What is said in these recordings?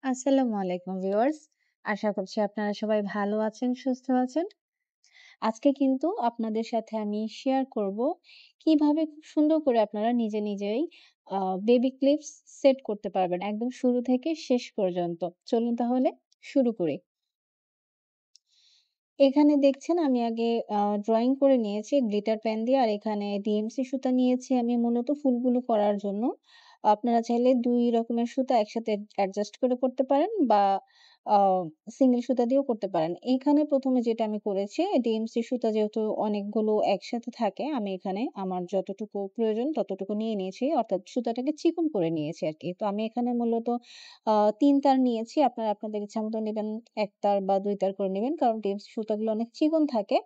আসসালামু আলাইকুম ভিউয়ার্স। আশা করছি আপনারা সবাই ভালো আছেন, সুস্থ আছেন। আজকে কিন্তু আপনাদের সাথে আমি শেয়ার করব কিভাবে খুব সুন্দর করে আপনারা নিজে নিজেই আ বেবি ক্লিপস সেট করতে পারবেন একদম শুরু থেকে শেষ পর্যন্ত। চলুন তাহলে শুরু করি। এখানে দেখছেন আমি আগে ড্রইং করে নিয়েছি গ্লিটার পেন দিয়ে। আর এখানে ডিএমসি সুতা নিয়েছি আমি মূলত ফুলগুলো করার জন্য। আপনারা চাইলে ২ রকমের সুতা একসাথে অ্যাডজাস্ট করে করতে পারেন বা আ সিঙ্গেল সুতা দিয়েও করতে পারেন। এইখানে ১ম এ যেটা আমি করেছি ডিএমসি সুতা যেহেতু অনেকগুলো একসাথে থাকে, আমি এখানে আমার যতটুকু প্রয়োজন ততটুকু নিয়ে নিয়েছি। অর্থাৎ সুতাটাকে চিকন করে নিয়েছি আরকি। তো আমি এখানে মূলত ৩ তার নিয়েছি। আপনারা আপনাদের ইচ্ছামত নিবেন ১ তার বা ২ তার করে নিবেন। কারণ টিপস সুতাগুলো অনেক চিকন থাকে।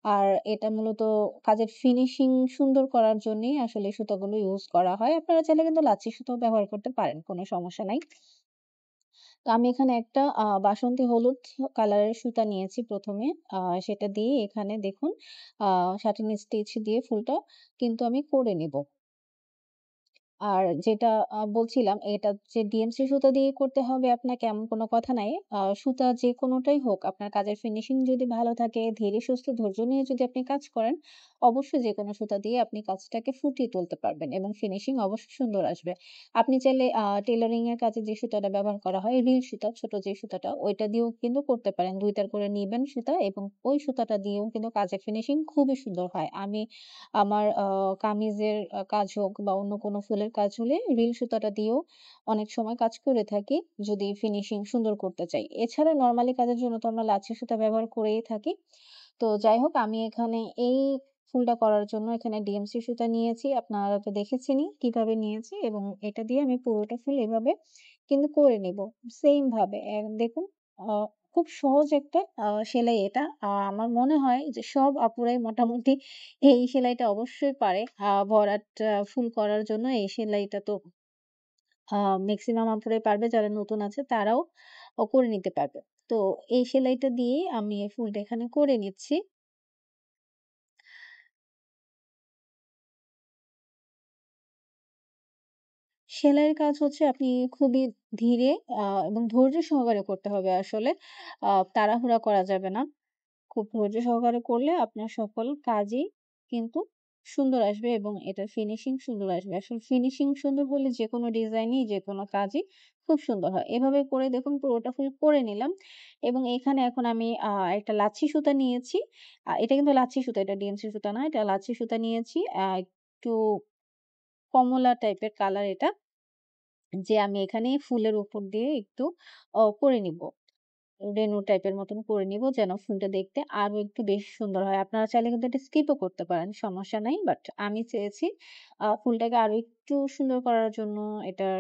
আর এটা মূলত কাজের ফিনিশিং সুন্দর করার জন্যই আসলে এই সুতাগুলো ইউজ করা হয়। আপনারা চাইলে কিন্তু লাচ্ছি সুতাও ব্যবহার করতে পারেন। কোনো সমস্যা নাই। তো আমি এখানে একটা বাসন্তী হলুদ কালারের সুতা নিয়েছি ১ম এ। আ সেটা দিয়ে এখানে দেখুন আ সাটিন স্টিচ দিয়ে ফুলটা কিন্তু আমি করে নিব। আর যেটা বলছিলাম এটা যে ডিএমসি সুতা দিয়ে করতে হবে আপনাকে এমন কোনো কথা নাই। সুতা যেকোনোটাই হোক আপনার কাজের ফিনিশিং যদি ভালো থাকে, ধীরে সুস্থে ধৈর্য নিয়ে যদি আপনি কাজ করেন, অবশ্যই যেকোনো সুতা দিয়ে আপনি কাজটাকে ফুটিয়ে তুলতে পারবেন এবং ফিনিশিং অবশ্যই সুন্দর আসবে। আপনি চাইলে টেইলরিং এর কাজে যে সুতাটা ব্যবহার করা হয় রিল সুতা, ছোট যে সুতাটা ওইটা দিয়েও কিন্তু করতে পারেন। ২ তার করে নিবেন সুতা এবং ওই সুতাটা দিয়েও কিন্তু কাজের ফিনিশিং খুবই সুন্দর হয়। আমি আমার কামিজের কাজ হোক বা অন্য কোনো ফুলের কাজ হলে রিল সুতাটা দিয়েও অনেক সময় কাজ করে থাকি, যদি ফিনিশিং সুন্দর করতে চাই। এছাড়া নরমালি কাজের জন্য তো আমরা লাচ্ছি সুতা ব্যবহার করেই থাকি। তো যাই হোক আমি এখানে এই ফুলটা করার জন্য এখানে ডিএমসি সুতা নিয়েছি। আপনারা তো দেখেছেনই কিভাবে নিয়েছি এবং এটা দিয়ে আমি পুরোটা ফুল এভাবে কিন্তু করে নিব। সেইম ভাবে দেখুন আ খুব সহজ একটা সেলাই এটা। আমার মনে হয় যে সব আপুরাই মোটামুটি এই সেলাইটা অবশ্যই পারে। ভরাট ফুল করার জন্য এই সেলাইটা তো আ মেক্সিমাম আপুরাই পারবে। যারা নতুন আছে তারাও করে নিতে পারবে। তো এই সেলাইটা দিয়েই আমি এই ফুলটা এখানে করে নিচ্ছি। সেলাইয়ের কাজ হচ্ছে আপনি খুবই ধীরে এবং ধৈর্য সহকারে করতে হবে আসলে। তাড়াহুড়া করা যাবে না। খুব ধৈর্য সহকারে করলে আপনার সকল কাজই কিন্তু সুন্দর আসবে এবং এটার ফিনিশিং সুন্দর আসবে। আসলে ফিনিশিং সুন্দর হলে যেকোনো ডিজাইনই যেকোনো কাজই খুব সুন্দর হয়। এভাবে করে দেখুন পুরোটা ফুল করে নিলাম এবং এখানে এখন আমি একটা লাচ্ছি সুতা নিয়েছি। এটা কিন্তু লাচ্ছি সুতা, এটা ডিএমসি সুতা না। এটা লাচ্ছি সুতা নিয়েছি। একটু কমলা টাইপের কালার এটা। যে আমি এখানে ফুলের উপর দিয়ে একটু করে নিব। রেনু টাইপের মতন করে নিব যেন ফুলটা দেখতে আরো একটু বেশি সুন্দর হয়। আপনারা চাইলে কিন্তু এটা স্কিপও করতে পারেন, সমস্যা নাই। বাট আমি চেয়েছি ফুলটাকে আরো একটু সুন্দর করার জন্য এটার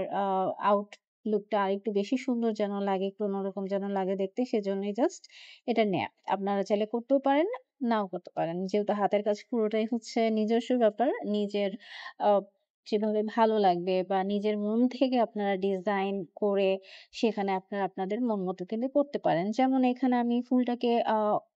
আউট লুকটা আরেকটু বেশি সুন্দর যেন লাগে, একটু অন্যরকম যেন লাগে দেখতে সেজন্যই জাস্ট এটা নেয়া। আপনারা চাইলে করতেও পারেন, নাও করতে পারেন। যেহেতু হাতের কাজ পুরোটাই হচ্ছে নিজস্ব ব্যাপার। নিজের আ যেভাবে ভালো লাগবে বা নিজের মন থেকে আপনারা ডিজাইন করে সেখানে আপনারা আপনাদের মন মতো কিন্তু করতে পারেন। যেমন এখানে আমি ফুলটাকে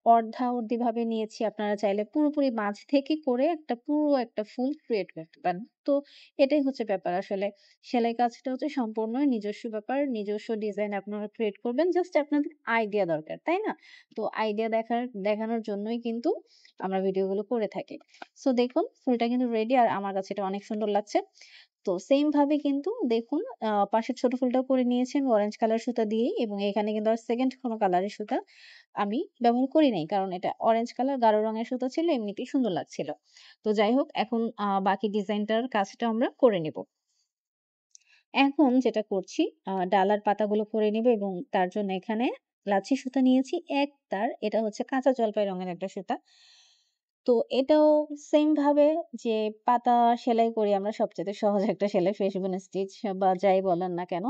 অর্ধা-অর্ধি ভাবে নিয়েছি। আপনারা চাইলে পুরোপুরি মাঝ থেকে করে পুরো একটা ফুল ক্রিয়েট করতে পারেন। তো এটাই হচ্ছে ব্যাপার আসলে। সেলাই কাজটা হচ্ছে সম্পূর্ণ নিজস্ব ব্যাপার। নিজস্ব ডিজাইন আপনারা ক্রিয়েট করবেন। জাস্ট আপনাদের আইডিয়া দরকার, তাই না? তো আইডিয়া দেখানোর জন্যই কিন্তু আমরা ভিডিওগুলো করে থাকি। সো দেখুন ফুলটা কিন্তু রেডি আর আমার কাছে এটা অনেক সুন্দর লাগছে। তো সেইম ভাবে কিন্তু দেখুন পাশের ছোট ফুলটাও করে নিয়েছি আমি অরেঞ্জ কালার সুতা দিয়েই এবং এখানে কিন্তু আর 2nd কোনো কালারের সুতা আমি ব্যবহার করি নাই। কারণ এটা অরেঞ্জ কালার গাঢ় রঙের সুতা ছিল, এমনিতেই সুন্দর লাগছিল। তো যাই হোক এখন বাকি ডিজাইনটার কাজটা আমরা করে নিব। এখন যেটা করছি ডালার পাতাগুলো করে নিব এবং তার জন্য এখানে লাচ্ছি সুতা নিয়েছি ১ তার। এটা হচ্ছে কাঁচা জলপাই রঙের একটা সুতা। তো এটাও সেম ভাবে যে পাতা সেলাই করি আমরা সবচাইতে সহজ একটা সেলাই ফেশবন স্টিচ বা যাই বলেন না কেন।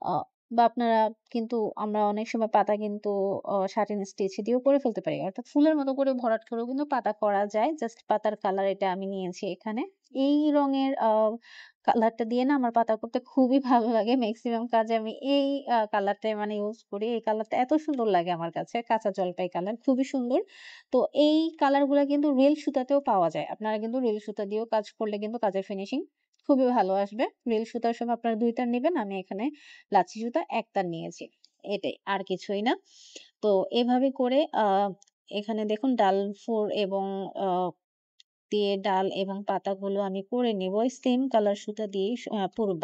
আ বা আপনারা কিন্তু আমরা অনেক সময় পাতা কিন্তু সাটিন স্টিচ দিয়েও করে ফেলতে পারি। অর্থাৎ ফুলের মতো করে ভরাট করেও কিন্তু পাতা করা যায়। জাস্ট পাতার কালার এটা আমি নিয়েছি এখানে। এই রঙের কালারটা দিয়ে না আমার পাতা করতে খুবই ভালো লাগে। মেক্সিমাম কাজে আমি এই কালারটাই মানে ইউজ করি। এই কালারটা এত সুন্দর লাগে আমার কাছে। কাঁচা জলপাই কালার খুবই সুন্দর। তো এই কালার গুলা কিন্তু রিল সুতাতেও পাওয়া যায়। আপনারা কিন্তু রিল সুতা দিয়েও কাজ করলে কিন্তু কাজের ফিনিশিং খুবই ভালো আসবে। রিল সুতার সময় আপনারা ২ তার নিবেন। আমি এখানে লাচ্ছি সুতা ১ তার নিয়েছি। এটাই, আর কিছুই না। তো এভাবে করে এখানে দেখুন ডাল এবং আ দিয়ে ডাল এবং পাতাগুলো আমি করে নিব। সেম কালার সুতা দিয়েই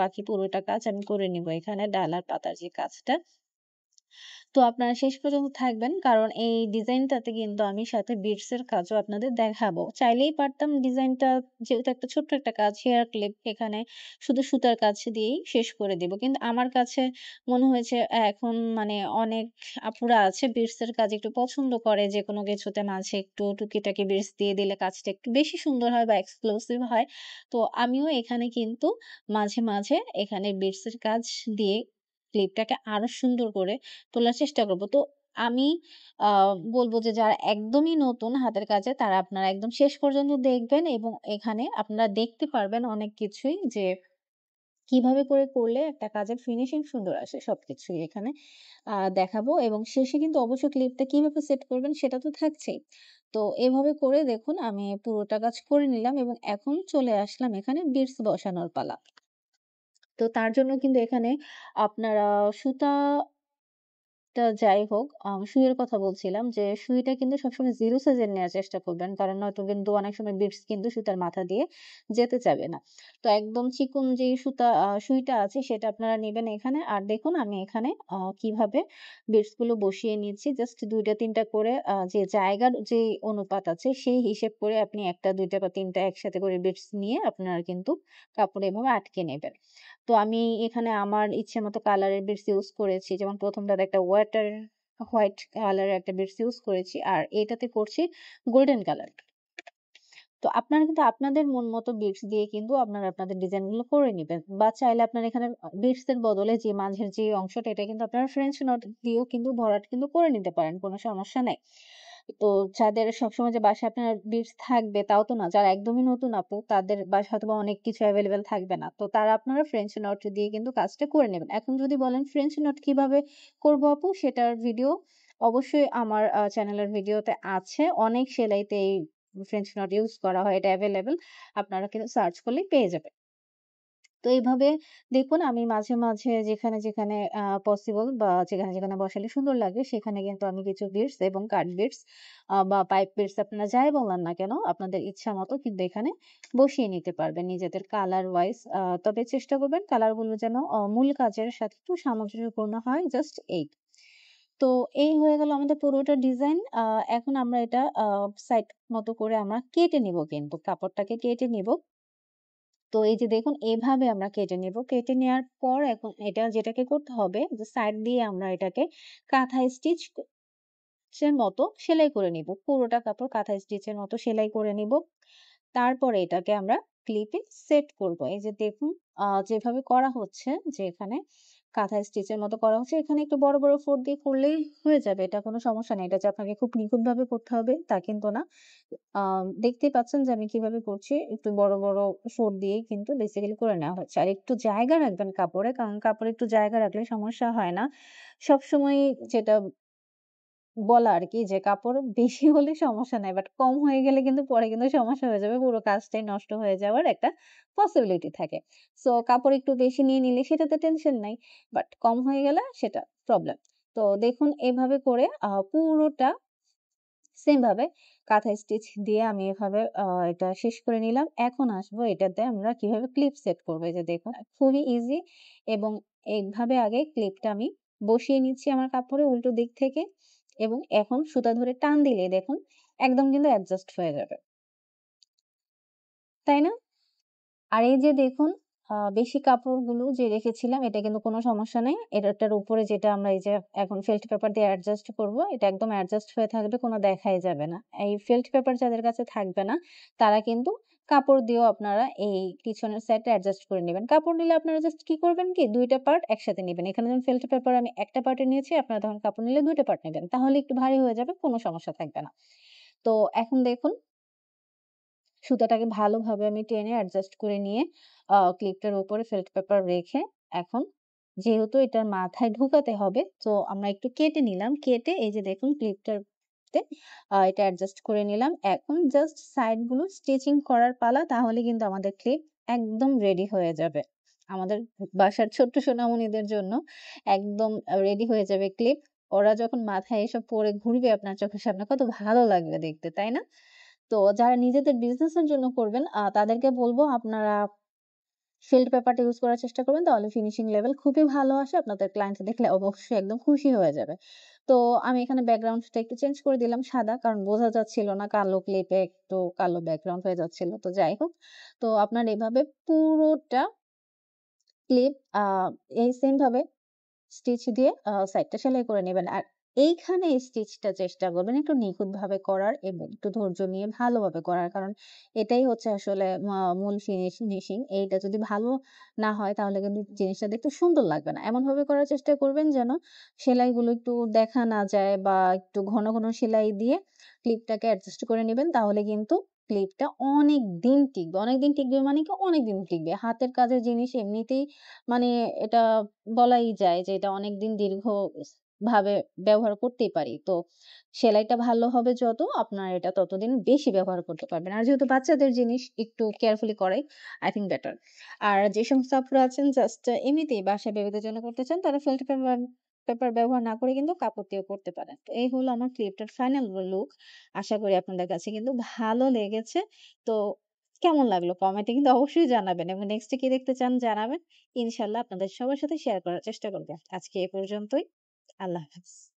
বাকি পুরোটা কাজ আমি করে নিব এখানে ডাল আর পাতার যে কাজটা। তো আপনারা শেষ পর্যন্ত থাকবেন। কারণ এই ডিজাইনটাতে কিন্তু আমি সাথে বিটস এর কাজও আপনাদের দেখাবো। চাইলেই পারতাম ডিজাইনটা, যেহেতু একটা ছোট্ট একটা কাজ, হেয়ার ক্লিপ এখানে শুধু সুতার কাজ দিয়েই শেষ করে দিব। কিন্তু আমার কাছে মনে হয়েছে এখন মানে অনেক আপুরা আছে বিটস এর কাজ একটু পছন্দ করে। যেকোনো কিছুতে মাঝে একটু টুকিটাকি বিটস দিয়ে দিলে কাজটা একটু বেশি সুন্দর হয় বা এক্সক্লুসিভ হয়। তো আমিও এখানে কিন্তু মাঝে মাঝে এখানে বিটস এর কাজ দিয়ে ক্লিপটাকে আরো সুন্দর করে তোলার চেষ্টা করব। তো আমি আ বলব যে যারা একদমই নতুন হাতের কাজে তারা আপনারা একদম শেষ পর্যন্ত দেখবেন এবং এখানে আপনারা দেখতে পারবেন অনেক কিছুই যে কিভাবে করে করলে একটা কাজের ফিনিশিং সুন্দর আসে সবকিছুই এখানে দেখাবো এবং শেষে কিন্তু অবশ্যই ক্লিপটা কিভাবে সেট করবেন সেটা তো থাকছেই। তো এভাবে করে দেখুন আমি পুরোটা কাজ করে নিলাম এবং এখন চলে আসলাম এখানে বিটস বসানোর পালা। তো তার জন্য কিন্তু এখানে আপনারা সুতা যাই হোক, সুইয়ের কথা বলছিলাম যে সুইটা কিন্তু সবসময় 0 সাইজের নেয়ার চেষ্টা করবেন। কারণ নয়তো কিন্তু অনেক সময় বিটস কিন্তু সুতার মাথা দিয়ে যেতে চাবে না। তো একদম চিকন যেই সুইটা আছে সেটা আপনারা নিবেন এখানে। আর দেখুন আমি এখানে কিভাবে বিটস গুলো বসিয়ে নিচ্ছি। জাস্ট ২ টা ৩ টা করে যে জায়গার যে অনুপাত আছে সেই হিসেব করে আপনি ১ টা ২ টা বা ৩ টা একসাথে করে বিটস নিয়ে আপনারা কিন্তু কাপড়ে এভাবে আটকে নেবেন। তো আমি এখানে আমার ইচ্ছেমতো কালারের বিটস ইউস করেছি। যেমন ১ম টাতে একটা হোয়াইট কালারের একটা বিটস ইউস করেছি। আর এটাতে করছি গোল্ডেন কালার। তো আপনারা কিন্তু আপনাদের মন মতো বিটস দিয়ে কিন্তু আপনারা আপনাদের ডিজাইন গুলো করে নিবেন। বা চাইলে আপনারা এখানে বিটস এর বদলে যে মাঝের যে অংশটা এটা কিন্তু আপনারা ফ্রেঞ্চ নট দিয়েও কিন্তু ভরাট কিন্তু করে নিতে পারেন। কোন সমস্যা নাই। তো যাদের সবসময় যে বাসায় আপনার বিটস থাকবে তাও তো না। যারা একদমই নতুন আপু তাদের বাসায় হয়তোবা অনেক কিছু এভেইলেবল থাকবে না। তো তারা আপনারা ফ্রেঞ্চ নট দিয়ে কিন্তু কাজটা করে নেবেন। এখন যদি বলেন ফ্রেঞ্চ নট কিভাবে করব আপু সেটার ভিডিও অবশ্যই আমার চ্যানেলের ভিডিওতে আছে। অনেক সেলাইতে এই ফ্রেঞ্চ নট ইউস করা হয়। এটা এভেইলেবল। আপনারা কিন্তু সার্চ করলেই পেয়ে যাবেন। তো এইভাবে দেখুন আমি মাঝে মাঝে যেখানে পসিবল বা যেখানে বসালে সুন্দর লাগবে সেখানে কিন্তু আমি কিছু বিটস এবং কাট বিটস বা পাইপ বিটস আপনারা যাই বলেন না কেন আপনাদের ইচ্ছা মতো কিন্তু এখানে বসিয়ে নিতে পারবেন নিজেদের কালার ওয়াইজ। তবে চেষ্টা করবেন কালার গুলো যেন মূল কাজের সাথে একটু সামঞ্জস্যপূর্ণ হয়। জাস্ট এই। তো এই হয়ে গেল আমাদের পুরোটা ডিজাইন। এখন আমরা এটা সাইড মতো করে আমরা কেটে নিব কিন্তু কাপড়টাকে কেটে নিব। তো এই যে দেখুন এভাবে আমরা কেটে নেব। কেটে নেয়ার পর এখন এটা যেটাকে করতে হবে যে সাইড দিয়ে আমরা এটাকে কাঁথা স্টিচের মতো সেলাই করে নিব। পুরোটা কাপড় কাঁথা স্টিচের মতো সেলাই করে নিব। তারপরে এটাকে আমরা ক্লিপে সেট করব। এই যে দেখুন যেভাবে করা হচ্ছে যে এখানে কাঁথা স্টিচের মতো করা হচ্ছে। এখানে একটু বড় বড় ফোঁড় দিয়ে করলেই হয়ে যাবে। এটা কোনো সমস্যা নেই। এটা যে আপনাকে খুব নিখুঁতভাবে করতে হবে তা কিন্তু না। দেখতেই পাচ্ছেন যে আমি কিভাবে করছি। একটু বড় বড় ফোঁড় দিয়েই কিন্তু বেসিক্যালি করে নেওয়া হচ্ছে। আর একটু জায়গা রাখবেন কাপড়ে। কারণ কাপড়ে একটু জায়গা রাখলে সমস্যা হয় না। সবসময় যেটা বলা আরকি যে কাপড় বেশি হলে সমস্যা নাই। বাট কম হয়ে গেলে কিন্তু পরে কিন্তু সমস্যা হয়ে যাবে। পুরো কাজটাই নষ্ট হয়ে যাওয়ার একটা পসিবিলিটি থাকে। সো কাপড় একটু বেশি নিয়ে নিলে সেটাতে টেনশন নাই। বাট কম হয়ে গেলে সেটা প্রবলেম। তো দেখুন এভাবে করে পুরোটা সেম ভাবে কাঁথা স্টিচ দিয়ে আমি এভাবে এটা শেষ করে নিলাম। এখন আসবো এটাতে আমরা কিভাবে ক্লিপ সেট করব। এই যে দেখুন খুবই ইজি এবং এইভাবে আগে ক্লিপটা আমি বসিয়ে নিচ্ছি আমার কাপড়ে উল্টো দিক থেকে এবং এখন সুতা ধরে টান দিলেই দেখুন একদম কিন্তু অ্যাডজাস্ট হয়ে যাবে। তাই না? আর এই যে দেখুন বেশি কাপড়গুলো যে রেখেছিলাম এটা কিন্তু কোনো সমস্যা নেই। এটার উপরে যেটা আমরা এই যে এখন ফেল্ট পেপার দিয়ে অ্যাডজাস্ট করব, এটা একদম অ্যাডজাস্ট হয়ে থাকবে, কোনো দেখাই যাবে না। এই ফেল্ট পেপার যাদের কাছে থাকবে না, তারা কিন্তু কাপড় দিয়েও আপনারা এই পিছনের সাইডটা অ্যাডজাস্ট করে নিবেন। কাপড় নিলে আপনারা জাস্ট কি করবেন কি ২ টা পার্ট একসাথে নিবেন। এখানে যেমন ফেল্ট পেপার আমি একটা পার্টে নিয়েছি, আপনারা তখন কাপড় নিলে ২ টা পার্ট নিবেন। তাহলে একটু ভারী হয়ে যাবে, কোনো সমস্যা থাকবে না। তো এখন দেখুন সুতাটাকে ভালোভাবে আমি টেনে অ্যাডজাস্ট করে নিয়ে ক্লিপটার উপরে ফেল্ট পেপার রেখে এখন যেহেতু এটার মাথায় ঢুকাতে হবে তো আমরা একটু কেটে নিলাম। কেটে এই যে দেখুন ক্লিপটাতে এটা অ্যাডজাস্ট করে নিলাম। এখন জাস্ট সাইড গুলো স্টিচিং করার পালা তাহলে কিন্তু আমাদের ক্লিপ একদম রেডি হয়ে যাবে। আমাদের বাসার ছোট্ট সোনামণিদের জন্য একদম রেডি হয়ে যাবে ক্লিপ। ওরা যখন মাথায় এসব পরে ঘুরবে আপনার চোখের সামনে কত ভালো লাগবে দেখতে, তাই না? তো যারা নিজেদের বিজনেস এর জন্য করবেন তাদেরকে বলব আপনারা ফিল্ড পেপারটা ইউজ করার চেষ্টা করবেন। তাহলে ফিনিশিং লেভেল খুবই ভালো আসে। আপনাদের ক্লায়েন্ট দেখলে অবশ্যই একদম খুশি হয়ে যাবে। তো আমি এখানে ব্যাকগ্রাউন্ডটা একটু চেঞ্জ করে দিলাম সাদা। কারণ বোঝা যাচ্ছিল না কালো ক্লিপে একটু কালো ব্যাকগ্রাউন্ড হয়ে যাচ্ছিল। তো যাই হোক। তো আপনার এভাবে পুরোটা ক্লিপ এই সেম ভাবে স্টিচ দিয়ে সাইডটা সেলাই করে নিবেন। আর এইখানে স্টিচটা চেষ্টা করবেন একটু নিখুঁতভাবে করার এবং একটু ধৈর্য নিয়ে ভালোভাবে করার। কারণ এটাই হচ্ছে আসলে মূল ফিনিশিং। এইটা যদি ভালো না হয় তাহলে কিন্তু জিনিসটা দেখতে সুন্দর লাগবে না। এমনভাবে করার চেষ্টা করবেন যেন সেলাইগুলো একটু দেখা না যায় বা একটু ঘন, ঘন সেলাই দিয়ে ক্লিপটাকে অ্যাডজাস্ট করে নিবেন। তাহলে কিন্তু ক্লিপটা অনেকদিন টিকবে। অনেকদিন টিকবে মানে কি অনেকদিন টিকবে। হাতের কাজের জিনিস এমনিতেই মানে এটা বলাই যায় যে এটা অনেকদিন দীর্ঘ ভাবে ব্যবহার করতেই পারি। তো সেলাইটা ভালো হবে যত আপনার এটা ততদিন বেশি ব্যবহার করতে পারবেন। আর যেহেতু বাচ্চাদের জিনিস একটু কেয়ারফুলি করাই I think বেটার। আর যে সমস্ত আপুরা আছেন জাস্ট এমনিতেই বাসায় বেবিদের জন্য করতে চান তারা ফেল্ট পেপার ব্যবহার না করে কিন্তু কাপড় দিয়েও করতে পারেন। তো এই হলো আমার ক্লিপটার ফাইনাল লুক। আশা করি আপনাদের কাছে কিন্তু ভালো লেগেছে। তো কেমন লাগলো কমেন্টে কিন্তু অবশ্যই জানাবেন এবং নেক্সট এ কি দেখতে চান জানাবেন। ইনশাআল্লাহ আপনাদের সবার সাথে শেয়ার করার চেষ্টা করব। আজকে এ পর্যন্তই। আল্লাহ হাফেজ।